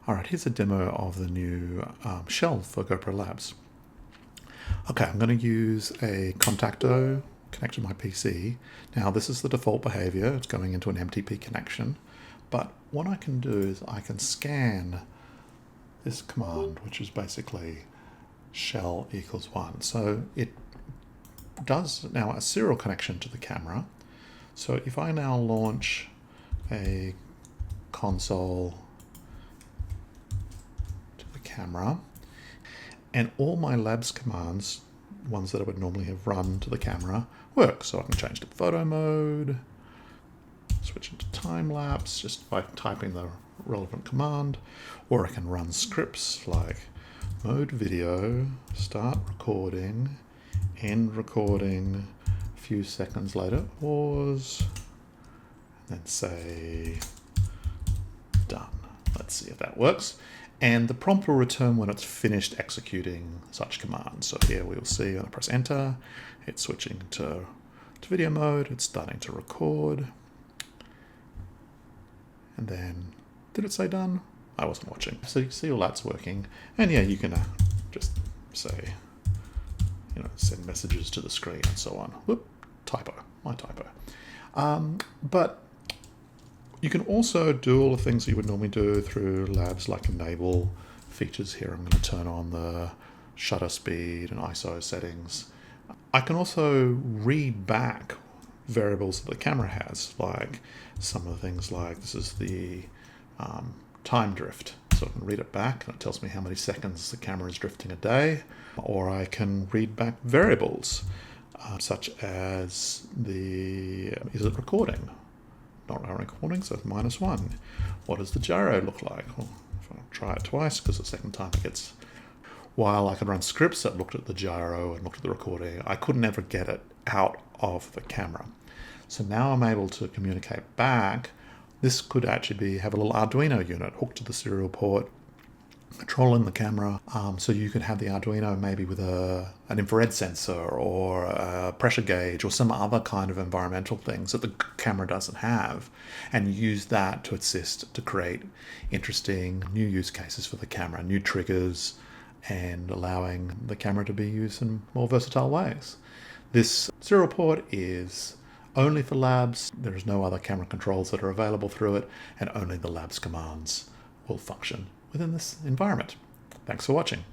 Alright, here's a demo of the new shell for GoPro Labs. Okay, I'm going to use a contacto connected to my PC. Now this is the default behavior, it's going into an MTP connection. But what I can do is I can scan this command, which is basically shell equals 1. So it does now a serial connection to the camera. So if I now launch a console to the camera, and all my labs commands, ones that I would normally have run to the camera, work. So I can change to photo mode, switch into time lapse just by typing the relevant command, or I can run scripts like mode video, start recording, end recording, a few seconds later, pause, and then say done. Let's see if that works. And the prompt will return when it's finished executing such commands. So here we'll see when I press enter, it's switching to video mode, it's starting to record. And then, did it say done? I wasn't watching. So you can see all that's working. And yeah, you can just say, send messages to the screen and so on. Whoop, typo, my typo. But you can also do all the things that you would normally do through labs, like enable features here. I'm going to turn on the shutter speed and ISO settings. I can also read back variables that the camera has, like some of the things like this is the time drift. So I can read it back and it tells me how many seconds the camera is drifting a day. Or I can read back variables such as is it recording? Not recording, so it's -1. What does the gyro look like? Well, if I try it twice, because the second time it gets... While I could run scripts that looked at the gyro and looked at the recording, I couldn't ever get it out of the camera. So now I'm able to communicate back. This could actually have a little Arduino unit hooked to the serial port, controlling the camera, so you could have the Arduino maybe with an infrared sensor or a pressure gauge or some other kind of environmental things that the camera doesn't have, and use that to assist to create interesting new use cases for the camera, new triggers, and allowing the camera to be used in more versatile ways. This serial port is only for labs. There is no other camera controls that are available through it, and only the labs commands will function within this environment. Thanks for watching.